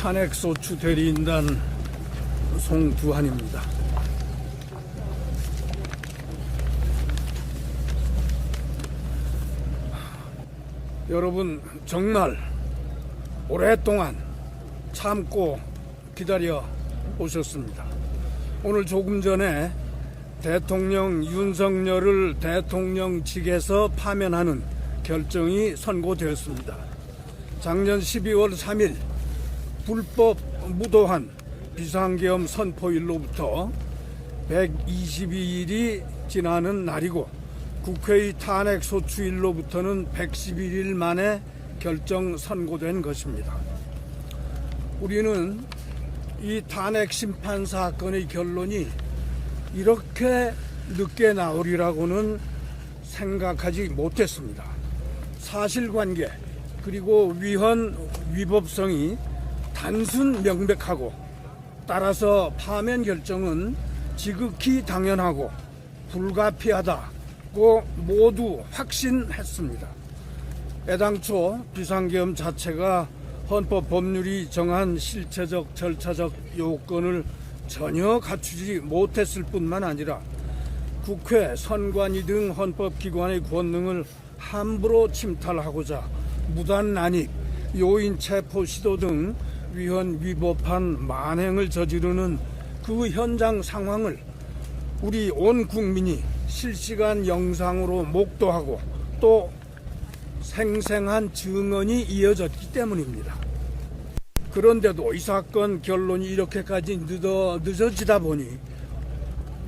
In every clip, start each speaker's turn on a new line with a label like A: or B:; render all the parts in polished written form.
A: 탄핵소추 대리인단 송두한입니다. 여러분, 정말 오랫동안 참고 기다려 오셨습니다. 오늘 조금 전에 대통령 윤석열을 대통령직에서 파면하는 결정이 선고되었습니다. 작년 12월 3일 불법 무도한 비상계엄 선포일로부터 122일이 지나는 날이고, 국회의 탄핵소추일로부터는 111일 만에 결정 선고된 것입니다. 우리는 이 탄핵 심판 사건의 결론이 이렇게 늦게 나오리라고는 생각하지 못했습니다. 사실관계 그리고 위헌 위법성이 단순 명백하고, 따라서 파면 결정은 지극히 당연하고 불가피하다고 모두 확신했습니다. 애당초 비상계엄 자체가 헌법 법률이 정한 실체적 절차적 요건을 전혀 갖추지 못했을 뿐만 아니라 국회, 선관위 등 헌법기관의 권능을 함부로 침탈하고자 무단 난입, 요인 체포 시도 등 위헌 위법한 만행을 저지르는 그 현장 상황을 우리 온 국민이 실시간 영상으로 목도하고 또 생생한 증언이 이어졌기 때문입니다. 그런데도 이 사건 결론이 이렇게까지 늦어지다 보니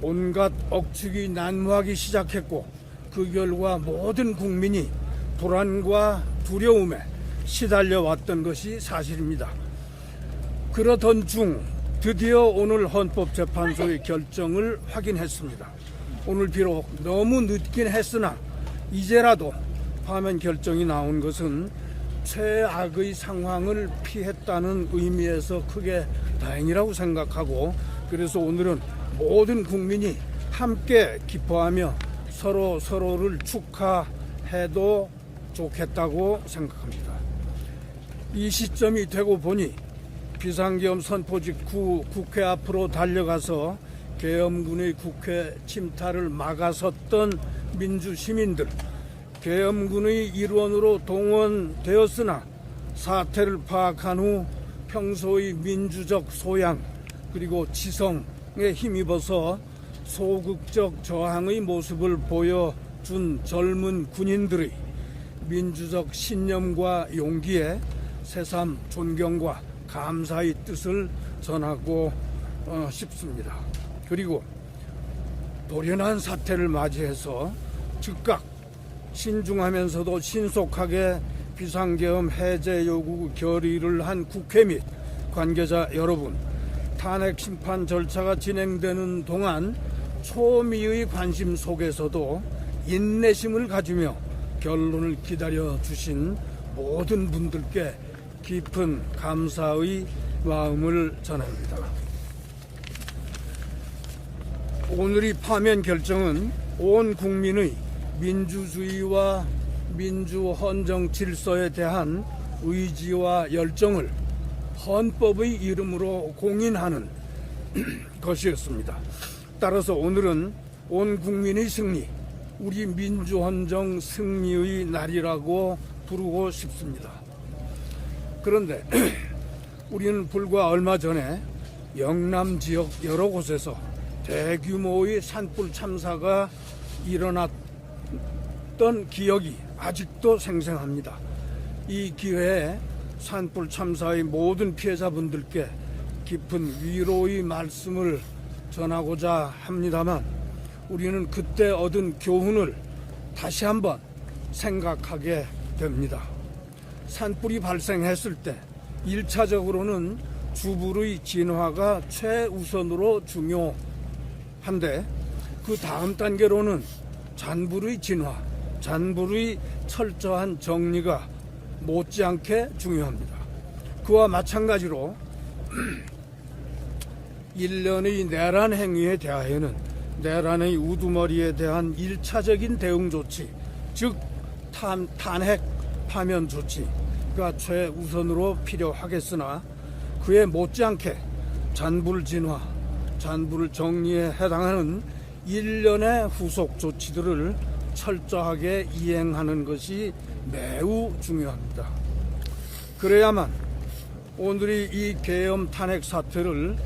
A: 온갖 억측이 난무하기 시작했고, 그 결과 모든 국민이 불안과 두려움에 시달려왔던 것이 사실입니다. 그러던 중 드디어 오늘 헌법재판소의 결정을 확인했습니다. 오늘 비록 너무 늦긴 했으나 이제라도 파면 결정이 나온 것은 최악의 상황을 피했다는 의미에서 크게 다행이라고 생각하고, 그래서 오늘은 모든 국민이 함께 기뻐하며 서로를 축하해도 좋겠다고 생각합니다. 이 시점이 되고 보니 비상계엄 선포 직후 국회 앞으로 달려가서 계엄군의 국회 침탈을 막아섰던 민주시민들, 계엄군의 일원으로 동원되었으나 사태를 파악한 후 평소의 민주적 소양 그리고 지성에 힘입어서 소극적 저항의 모습을 보여준 젊은 군인들의 민주적 신념과 용기에 새삼 존경과 감사의 뜻을 전하고 싶습니다. 그리고 돌연한 사태를 맞이해서 즉각 신중하면서도 신속하게 비상계엄 해제 요구 결의를 한 국회 및 관계자 여러분, 탄핵 심판 절차가 진행되는 동안 초미의 관심 속에서도 인내심을 가지며 결론을 기다려 주신 모든 분들께 깊은 감사의 마음을 전합니다. 오늘의 파면 결정은 온 국민의 민주주의와 민주헌정 질서에 대한 의지와 열정을 헌법의 이름으로 공인하는 것이었습니다. 따라서 오늘은 온 국민의 승리, 우리 민주헌정 승리의 날이라고 부르고 싶습니다. 그런데 우리는 불과 얼마 전에 영남 지역 여러 곳에서 대규모의 산불 참사가 일어났던 기억이 아직도 생생합니다. 이 기회에 산불 참사의 모든 피해자분들께 깊은 위로의 말씀을 전하고자 합니다만, 우리는 그때 얻은 교훈을 다시 한번 생각하게 됩니다. 산불이 발생했을 때 1차적으로는 주불의 진화가 최우선으로 중요한데, 그 다음 단계로는 잔불의 진화, 잔불의 철저한 정리가 못지않게 중요합니다. 그와 마찬가지로 일련의 내란 행위에 대하여는 내란의 우두머리에 대한 1차적인 대응 조치, 즉 탄핵 파면 조치가 최우선으로 필요하겠으나, 그에 못지않게 잔불 진화, 잔불 정리에 해당하는 일련의 후속 조치들을 철저하게 이행하는 것이 매우 중요합니다. 그래야만 오늘의 이 계엄 탄핵 사태를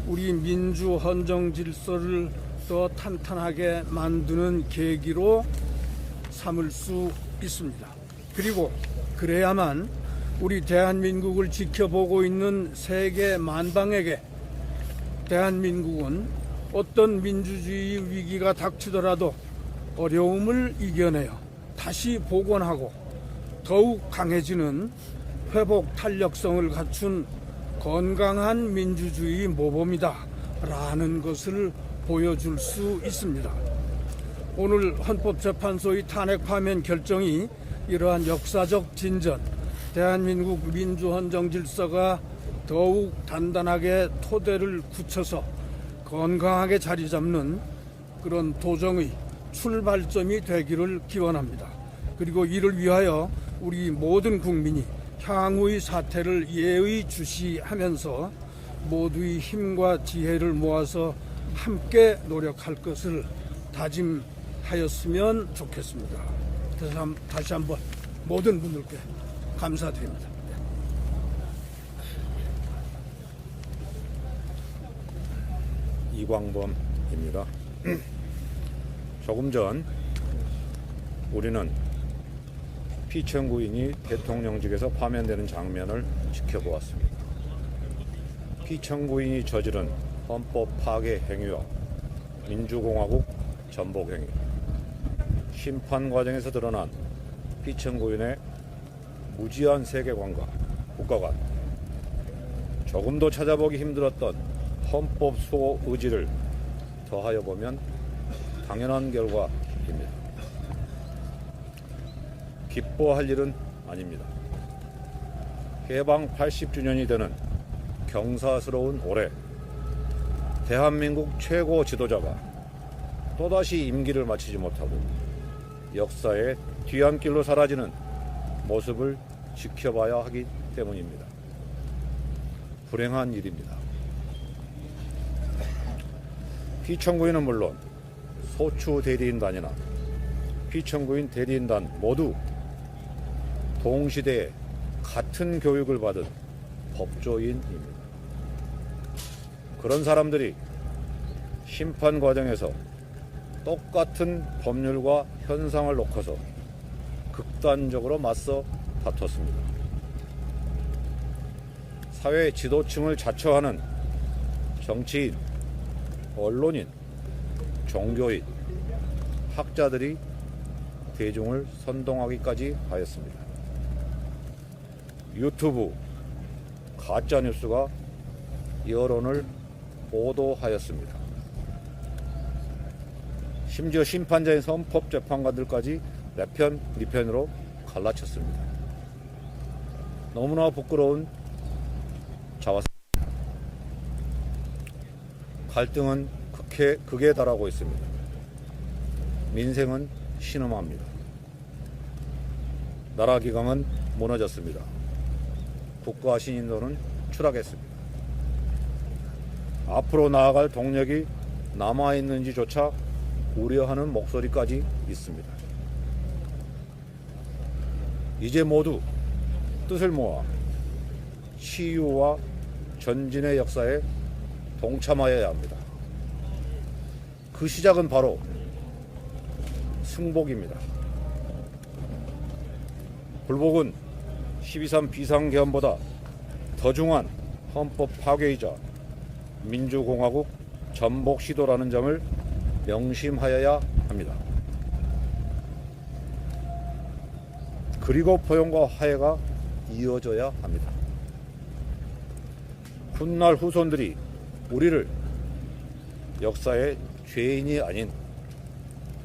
A: 우리 민주 헌정 질서를 더 탄탄하게 만드는 계기로 삼을 수 있습니다. 그리고 그래야만 우리 대한민국을 지켜보고 있는 세계 만방에게 대한민국은 어떤 민주주의 위기가 닥치더라도 어려움을 이겨내어 다시 복원하고 더욱 강해지는 회복 탄력성을 갖춘 건강한 민주주의 모범이다 라는 것을 보여줄 수 있습니다. 오늘 헌법재판소의 탄핵 파면 결정이 이러한 역사적 진전, 대한민국 민주헌정 질서가 더욱 단단하게 토대를 굳혀서 건강하게 자리 잡는 그런 도정의 출발점이 되기를 기원합니다. 그리고 이를 위하여 우리 모든 국민이 향후의 사태를 예의주시하면서 모두의 힘과 지혜를 모아서 함께 노력할 것을 다짐하였으면 좋겠습니다. 다시 한번 모든 분들께 감사드립니다.
B: 이광범입니다. 조금 전 우리는 피청구인이 대통령직에서 파면되는 장면을 지켜보았습니다. 피청구인이 저지른 헌법 파괴 행위와 민주공화국 전복 행위, 심판 과정에서 드러난 피청구인의 무지한 세계관과 국가관, 조금도 찾아보기 힘들었던 헌법 수호 의지를 더하여 보면 당연한 결과입니다. 기뻐할 일은 아닙니다. 해방 80주년이 되는 경사스러운 올해, 대한민국 최고 지도자가 또다시 임기를 마치지 못하고 역사의 뒤안길로 사라지는 모습을 지켜봐야 하기 때문입니다. 불행한 일입니다. 피청구인은 물론 소추 대리인단이나 피청구인 대리인단 모두 동시대에 같은 교육을 받은 법조인입니다. 그런 사람들이 심판 과정에서 똑같은 법률과 현상을 놓고서 극단적으로 맞서 다퉜습니다. 사회 지도층을 자처하는 정치인, 언론인, 종교인, 학자들이 대중을 선동하기까지 하였습니다. 유튜브, 가짜뉴스가 여론을 보도하였습니다. 심지어 심판자인 헌법재판관들까지 내 편, 네 편으로 갈라쳤습니다. 너무나 부끄러운 자화상. 갈등은 극에 달하고 있습니다. 민생은 신음합니다. 나라 기강은 무너졌습니다. 국가 신인도는 추락했습니다. 앞으로 나아갈 동력이 남아있는지조차 우려하는 목소리까지 있습니다. 이제 모두 뜻을 모아 치유와 전진의 역사에 동참하여야 합니다. 그 시작은 바로 승복입니다. 불복은 12.3 비상계엄보다 더 중한 헌법 파괴이자 민주공화국 전복 시도라는 점을 명심하여야 합니다. 그리고 포용과 화해가 이어져야 합니다. 훗날 후손들이 우리를 역사의 죄인이 아닌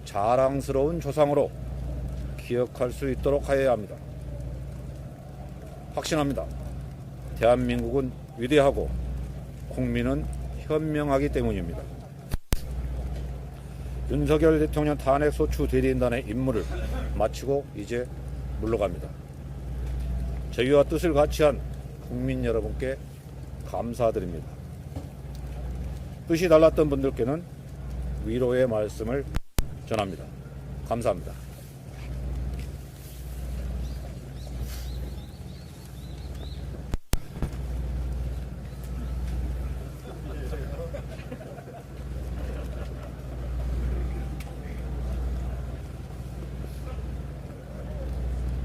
B: 자랑스러운 조상으로 기억할 수 있도록 하여야 합니다. 확신합니다. 대한민국은 위대하고 국민은 현명하기 때문입니다. 윤석열 대통령 탄핵 소추 대리인단의 임무를 마치고 이제 물러갑니다. 저희와 뜻을 같이 한 국민 여러분께 감사드립니다. 뜻이 달랐던 분들께는 위로의 말씀을 전합니다. 감사합니다.